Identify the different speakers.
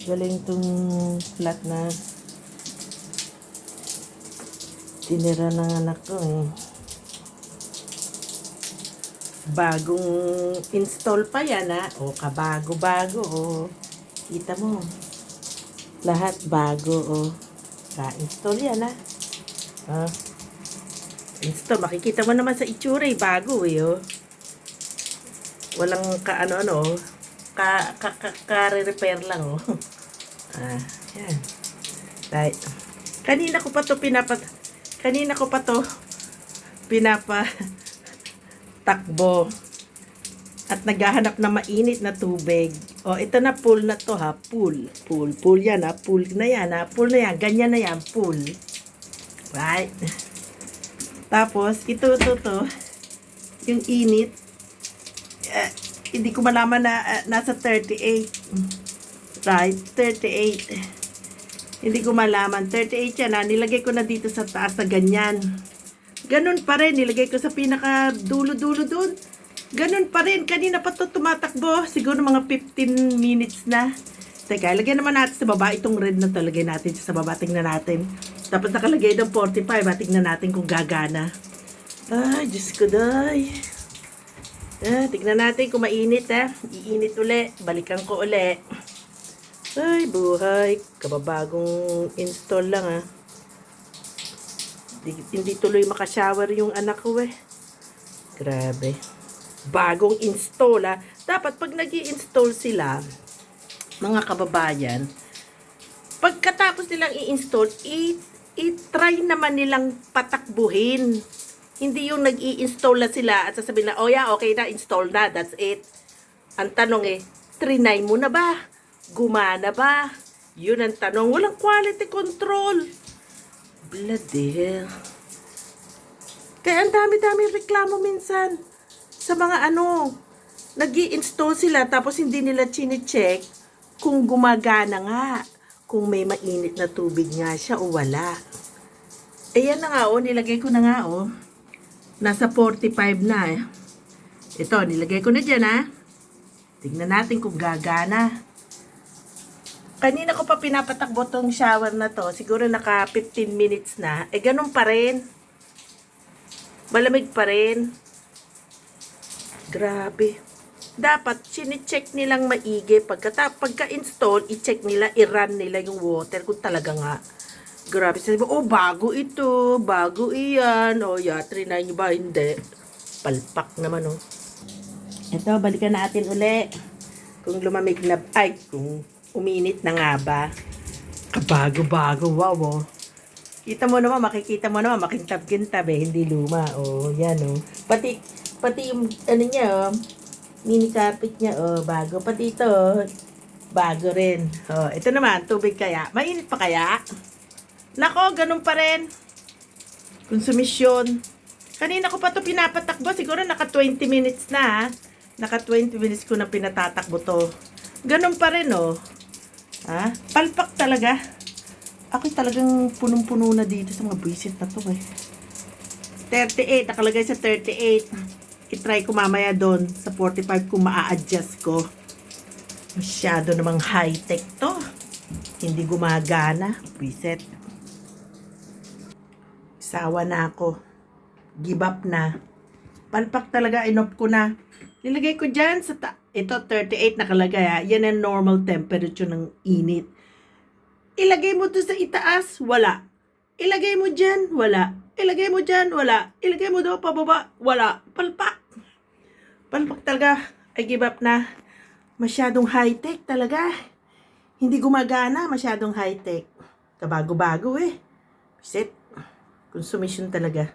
Speaker 1: Galing tong flat na tinira ng anak ko eh. Bagong install pa yan ha. O kabago-bago o. Kita mo. Lahat bago o. Ka-install yan ha. Install. Makikita mo naman sa itsura eh. Bago eh o. Walang ka-ano-ano. Ka-repair lang o. Yan. Right. Kanina ko pa to takbo at naghahanap na mainit na tubig. O, ito na pool na to ha. Pool yan ha. Pool na yan ha. Pool na yan. Ganyan na yan. Pool. Right. Tapos, ito. Yung init. Hindi ko malaman na nasa 38. Right. 38. Hindi ko malaman. 38 yan ha. Nilagay ko na dito sa taas na ganyan. Ganun pa rin. Nilagay ko sa pinaka dulo-dulo dun. Ganun pa rin. Kanina pa to tumatakbo. Siguro mga 15 minutes na. Teka, lagyan naman natin sa baba. Itong red na to. Lagyan natin sa baba. Tingnan natin. Tapos nakalagay ng 45. Tingnan natin kung gagana. Ay, Diyos ko day. Tingnan natin kung mainit ha. Iinit uli. Balikan ko uli. Ay, buhay. Kababagong install lang ha. Hindi tuloy makashower yung anak ko eh. Grabe. Bagong install ha. Dapat pag nag-i-install sila, mga kababayan, pagkatapos nilang i-install, i-try naman nilang patakbuhin. Hindi yung nag-i-install na sila at sasabihin na, oh yeah, okay na, install na, that's it. Ang tanong eh, trinay mo na ba? Gumana ba? Yun ang tanong. Walang quality control. Bloody hell. Kaya ang dami-dami reklamo minsan sa mga nag-i-install sila tapos hindi nila chine-check kung gumagana nga, kung may mainit na tubig nga siya o wala. Ayan na nga nilagay ko na nga nasa 45 na eh. Ito, nilagay ko na dyan ha. Tignan natin kung gagana. Kanina ko pa pinapatakbo tong shower na to. Siguro naka 15 minutes na. Eh, ganun pa rin. Malamig pa rin. Grabe. Dapat, sine-check nilang maigi. Pagka-install, i-check nila, i-run nila yung water kung talaga nga. Grabe. Sabi mo, bago ito. Bago iyan. Yeah, trinay nyo ba? Hindi. Palpak naman, Ito, balikan natin uli. Kung lumamig na, kung uminit na nga ba? Kabago-bago, wow. Kita mo naman, makikita mo naman, makintab-kintab hindi luma. Yan Pati yung, niya, mini carpet niya, bago. Pati ito, bago rin. Ito naman, tubig kaya. Mainit pa kaya? Nako, ganun pa rin. Konsumisyon. Kanina ko pa to pinapatakbo, siguro naka 20 minutes na, Naka 20 minutes ko na pinatatakbo to. Ganun pa rin, Palpak talaga. Ako talagang punong-puno na dito sa mga buwisit na to 38, nakalagay sa 38. I-try ko mamaya doon sa 45 kung maa-adjust ko. Masyado namang high-tech to. Hindi gumagana. Buwisit. Sawa na ako. Give up na. Palpak talaga, inop ko na. Nilagay ko dyan sa ito 38 nakalagay Yan ang normal temperature ng init. Ilagay mo to sa itaas, wala. Ilagay mo dyan, wala. Ilagay mo dyan, wala. Ilagay mo doon pababa, wala. Palpak. Palpak talaga. I give up na. Masyadong high-tech talaga. Hindi gumagana, masyadong high-tech. Kabago-bago Set. Consumption talaga.